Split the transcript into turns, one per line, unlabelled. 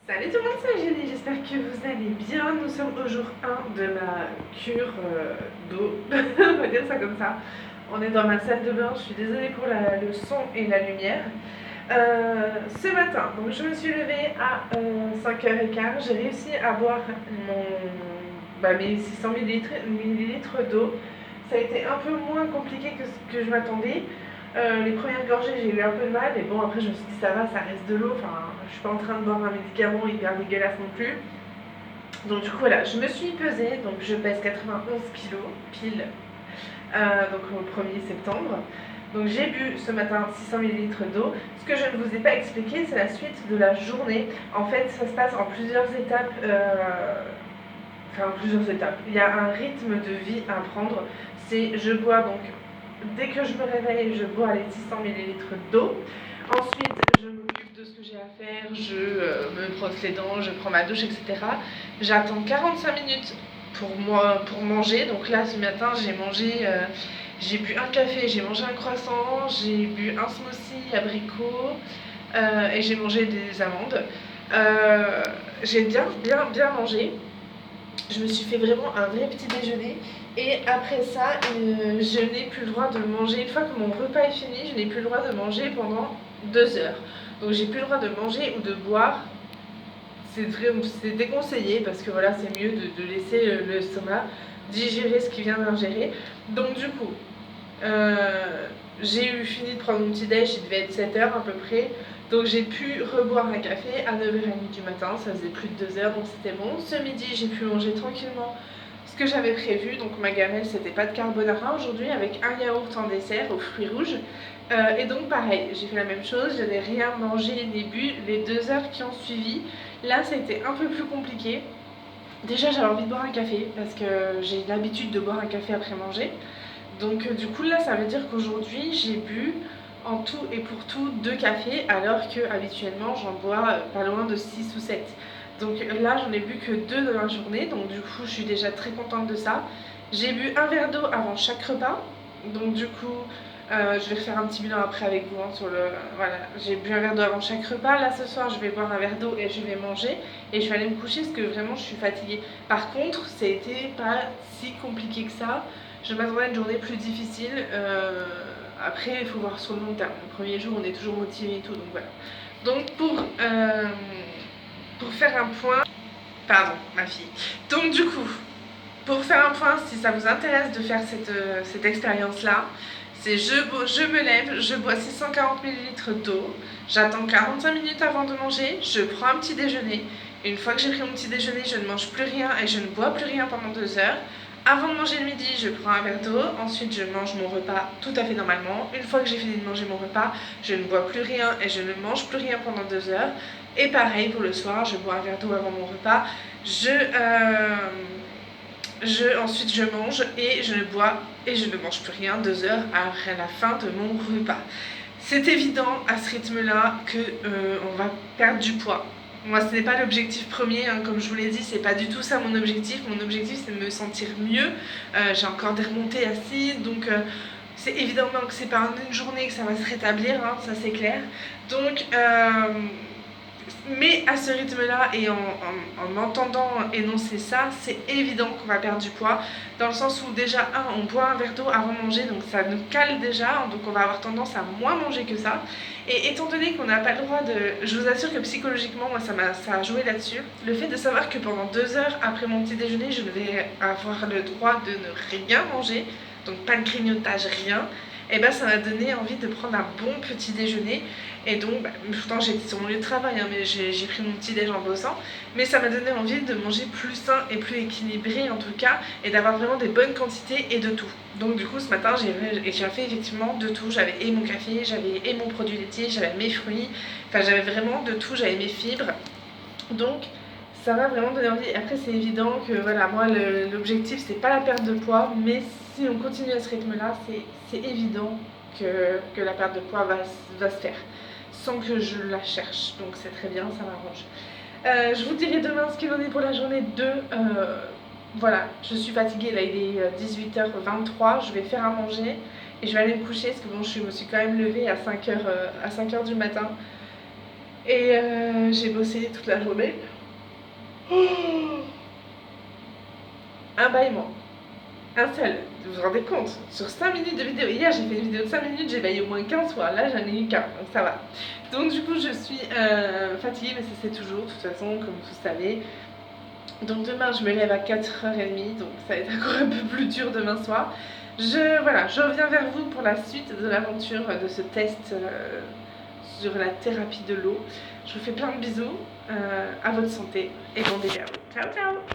Salut tout le monde, c'est Eugénie, j'espère que vous allez bien. Nous sommes au jour 1 de ma cure d'eau, on va dire ça comme ça. On est dans ma salle de bain, je suis désolée pour le son et la lumière. Ce matin, donc je me suis levée à 5h15, j'ai réussi à boire mes 600 millilitres d'eau. Ça a été un peu moins compliqué que ce que je m'attendais. Les premières gorgées, j'ai eu un peu de mal, mais bon, après, je me suis dit, ça va, ça reste de l'eau. Enfin, je suis pas en train de boire un médicament hyper dégueulasse non plus. Donc, du coup, voilà, je me suis pesée. Donc, je pèse 91 kilos, pile, donc au 1er septembre. Donc, j'ai bu ce matin 600 millilitres d'eau. Ce que je ne vous ai pas expliqué, c'est la suite de la journée. En fait, ça se passe en plusieurs étapes. Enfin, en plusieurs étapes. Il y a un rythme de vie à prendre. C'est, je bois donc dès que je me réveille, je bois les 600 millilitres d'eau. Ensuite, je m'occupe de ce que j'ai à faire, je me brosse les dents, je prends ma douche, etc. J'attends 45 minutes pour manger. Donc là, ce matin, j'ai bu un café, j'ai mangé un croissant, j'ai bu un smoothie abricot et j'ai mangé des amandes. J'ai bien mangé. Je me suis fait vraiment un vrai petit déjeuner. Et après ça, je n'ai plus le droit de manger. Une fois que mon repas est fini, je n'ai plus le droit de manger pendant 2 heures. Donc j'ai plus le droit de manger ou de boire. C'est déconseillé parce que voilà, c'est mieux de laisser l'estomac digérer ce qu'il vient d'ingérer. Donc du coup, j'ai eu fini de prendre mon petit déj, il devait être 7h à peu près. Donc j'ai pu reboire un café à 9h30 du matin, ça faisait plus de 2 heures, donc c'était bon. Ce midi, j'ai pu manger tranquillement ce que j'avais prévu. Donc ma gamelle, c'était pas de carbonara aujourd'hui, avec un yaourt en dessert aux fruits rouges. Et donc pareil, j'ai fait la même chose, je n'ai rien mangé ni bu les 2 heures qui ont suivi. Là, ça a été un peu plus compliqué. Déjà, j'avais envie de boire un café, parce que j'ai l'habitude de boire un café après manger. Donc du coup là, ça veut dire qu'aujourd'hui j'ai bu en tout et pour tout 2 cafés, alors que habituellement j'en bois pas loin de 6 ou 7. Donc là, j'en ai bu que 2 dans la journée, donc du coup je suis déjà très contente de ça. J'ai bu un verre d'eau avant chaque repas, donc du coup je vais refaire un petit bilan après avec vous sur le... Voilà, j'ai bu un verre d'eau avant chaque repas. Là ce soir je vais boire un verre d'eau et je vais manger et je vais aller me coucher parce que vraiment je suis fatiguée. Par contre, ça a été pas si compliqué que ça. Je m'attendais à une journée plus difficile. Après, il faut voir sur le long terme. Le premier jour, on est toujours motivé et tout, donc voilà. Donc pour faire un point... Pardon, ma fille. Donc du coup, pour faire un point, si ça vous intéresse de faire cette expérience-là, c'est je me lève, je bois 640 ml d'eau, j'attends 45 minutes avant de manger, je prends un petit déjeuner. Une fois que j'ai pris mon petit déjeuner, je ne mange plus rien et je ne bois plus rien pendant 2 heures. Avant de manger le midi, je prends un verre d'eau, ensuite je mange mon repas tout à fait normalement. Une fois que j'ai fini de manger mon repas, je ne bois plus rien et je ne mange plus rien pendant 2 heures. Et pareil pour le soir, je bois un verre d'eau avant mon repas. Ensuite je mange et je ne bois et je ne mange plus rien 2 heures après la fin de mon repas. C'est évident à ce rythme-là qu'on va perdre du poids. Moi, ce n'est pas l'objectif premier, hein, comme je vous l'ai dit, c'est pas du tout ça mon objectif. Mon objectif, c'est de me sentir mieux. J'ai encore des remontées acides, donc c'est évidemment que c'est pas en une journée que ça va se rétablir, hein, ça c'est clair. Donc, mais à ce rythme-là et en m'entendant énoncer ça, c'est évident qu'on va perdre du poids, dans le sens où déjà, on boit un verre d'eau avant de manger, donc ça nous cale déjà, donc on va avoir tendance à moins manger que ça. Et étant donné qu'on n'a pas le droit de... Je vous assure que psychologiquement, moi, ça a joué là-dessus. Le fait de savoir que pendant 2 heures après mon petit déjeuner, je ne vais avoir le droit de ne rien manger, donc pas de grignotage, rien, et ben ça m'a donné envie de prendre un bon petit déjeuner. Et donc, pourtant j'étais sur mon lieu de travail, hein, mais j'ai pris mon petit déj en bossant. Mais ça m'a donné envie de manger plus sain et plus équilibré en tout cas, et d'avoir vraiment des bonnes quantités et de tout. Donc du coup ce matin j'ai fait effectivement de tout. J'avais et mon café, j'avais et mon produit laitier, j'avais mes fruits, enfin j'avais vraiment de tout, j'avais mes fibres. Donc ça m'a vraiment donné envie. Après c'est évident que voilà, moi l'objectif c'est pas la perte de poids, mais si on continue à ce rythme là, c'est évident que la perte de poids va se faire sans que je la cherche, donc c'est très bien, ça m'arrange. Je vous dirai demain ce qu'il en est pour la journée 2. Voilà, je suis fatiguée, là il est 18h23, je vais faire à manger et je vais aller me coucher parce que bon, je me suis quand même levée à 5h du matin. Et j'ai bossé toute la journée. Oh, un bâillement. Un seul. Vous vous rendez compte? Sur 5 minutes de vidéo. Hier, j'ai fait une vidéo de 5 minutes, j'ai baillé au moins 15 fois. Là, j'en ai eu qu'un, donc ça va. Donc, du coup, je suis fatiguée, mais ça c'est toujours, de toute façon, comme vous savez. Donc, demain, je me lève à 4h30, donc ça va être encore un peu plus dur demain soir. Voilà, je reviens vers vous pour la suite de l'aventure de ce test sur la thérapie de l'eau. Je vous fais plein de bisous, à votre santé et bon délire. Ciao, ciao!